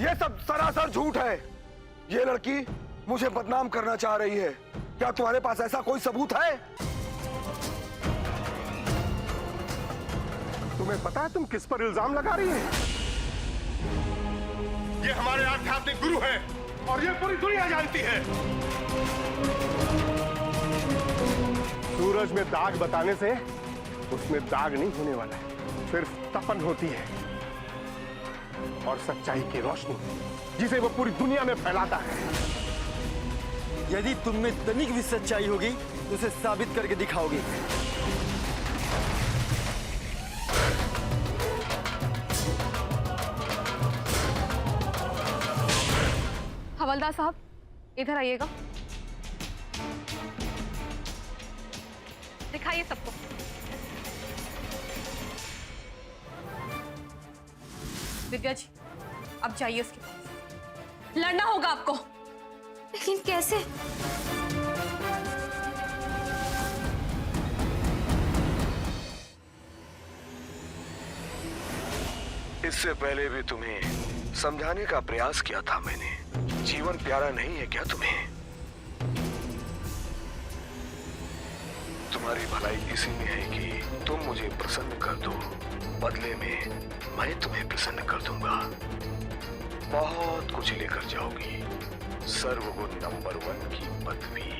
ये सब सरासर झूठ है। ये लड़की मुझे बदनाम करना चाह रही है। क्या तुम्हारे पास ऐसा कोई सबूत है? तुम्हें पता है तुम किस पर इल्जाम लगा रही हैं? ये हमारे आध्यात्मिक गुरु हैं और ये पूरी दुनिया जानती है। सूरज में दाग बताने से उसमें दाग नहीं होने वाला है, सिर्फ तपन होती है और सच्चाई की रोशनी जिसे वो पूरी दुनिया में फैलाता है। यदि तुम में तनिक भी सच्चाई होगी तो उसे साबित करके दिखाओगे। हवलदार साहब, इधर आइएगा। दिखाइए सबको। विद्या जी, अब जाइए उसके पास। लड़ना होगा आपको। लेकिन कैसे? इससे पहले भी तुम्हें समझाने का प्रयास किया था मैंने। जीवन प्यारा नहीं है क्या तुम्हें? तुम्हारी भलाई इसी में है कि तुम मुझे प्रसन्न कर दो, बदले में मैं तुम्हें प्रसन्न कर दूंगा। बहुत कुछ लेकर जाओगी, सर्वगुण नंबर 1 की पदवी,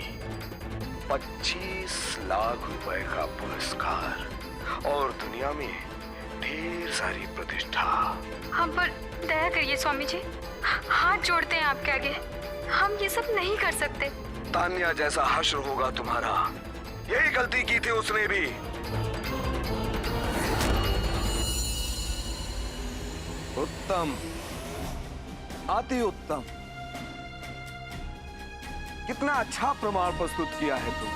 25 लाख रुपए का पुरस्कार और दुनिया में ढेर सारी प्रतिष्ठा। हम पर दया करिए स्वामी जी, हाथ जोड़ते हैं आपके आगे। हम ये सब नहीं कर सकते। तान्या जैसा हश्र होगा तुम्हारा। यही गलती की थी उसने भी। उत्तम, अति उत्तम। कितना अच्छा प्रमाण प्रस्तुत किया है तुम।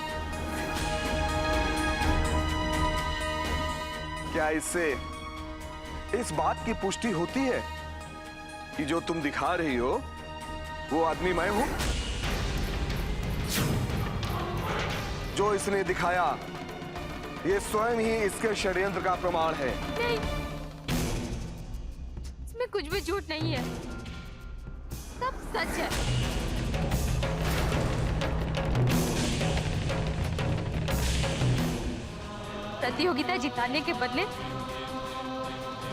क्या इससे इस बात की पुष्टि होती है कि जो तुम दिखा रही हो वो आदमी मैं हूं? जो इसने दिखाया ये स्वयं ही इसके षड्यंत्र का प्रमाण है। नहीं, इसमें कुछ भी झूठ नहीं है, सब सच है। प्रतियोगिता जिताने के बदले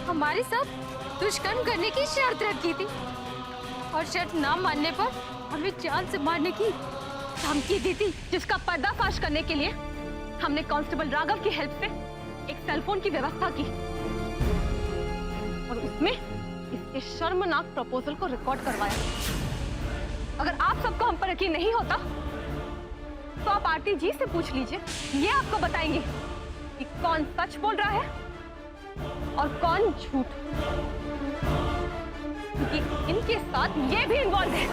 हमारे साथ दुष्कर्म करने की शर्त रखी थी और शर्त ना मानने पर हमें जान से मारने की धमकी दी थी। जिसका पर्दाफाश करने के लिए हमने कांस्टेबल राघव की हेल्प से एक सेलफोन की व्यवस्था की और उसमें इसके शर्मनाक प्रपोजल को रिकॉर्ड करवाया। अगर आप सबको हम पर यकीन नहीं होता तो आप आरती जी से पूछ लीजिए। ये आपको बताएंगे कि कौन सच बोल रहा है और कौन झूठ, क्योंकि इनके साथ ये भी इन्वॉल्व है।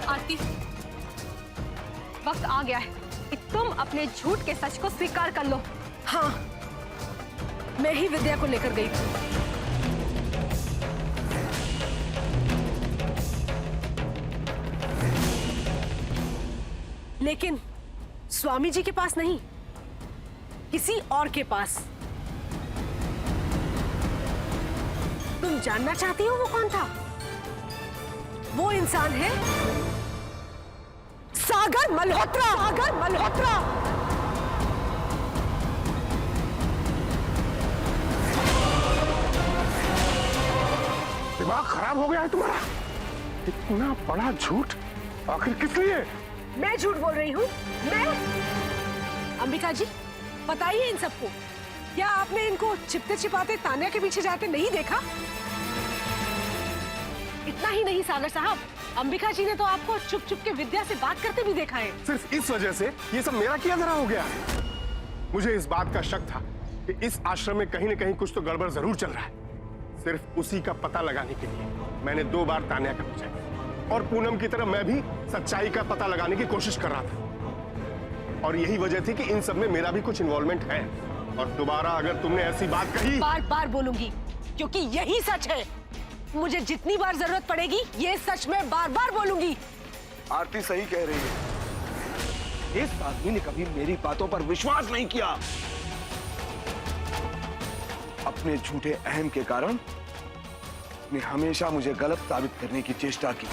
आरती, वक्त आ गया है कि तुम अपने झूठ के सच को स्वीकार कर लो। हाँ, मैं ही विद्या को लेकर गई थी। लेकिन स्वामी जी के पास नहीं, किसी और के पास। तुम जानना चाहती हो वो कौन था? वो इंसान है सागर मल्होत्रा। सागर मल्होत्रा। दिमाग खराब हो गया है तुम्हारा? इतना बड़ा झूठ आखिर किस लिए? मैं झूठ बोल रही हूँ? मैं? अंबिका जी, बताइए इन सबको, क्या आपने इनको छिपते छिपाते तान्या के पीछे जाते नहीं देखा? इतना ही नहीं सागर साहब, अंबिका जी ने तो आपको चुप चुप के विद्या से बात करते भी देखा है। सिर्फ इस वजह से ये सब मेरा किया धरा हो गया है। मुझे इस बात का शक था कि इस आश्रम में कहीं न कहीं कुछ तो गड़बड़ जरूर चल रहा है। सिर्फ उसी का पता लगाने के लिए मैंने 2 बार तान्या का पूछा और पूनम की तरह मैं भी सच्चाई का पता लगाने की कोशिश कर रहा था। और यही वजह थी कि इन सब में मेरा भी कुछ इन्वॉल्वमेंट है। और दोबारा अगर तुमने ऐसी बात कही, बार बार बोलूंगी, क्योंकि यही सच है। मुझे जितनी बार जरूरत पड़ेगी ये सच मैं बार बार बोलूंगी। आरती सही कह रही है। इस आदमी ने कभी मेरी बातों पर विश्वास नहीं किया। अपने झूठे अहम के कारण ने हमेशा मुझे गलत साबित करने की चेष्टा की।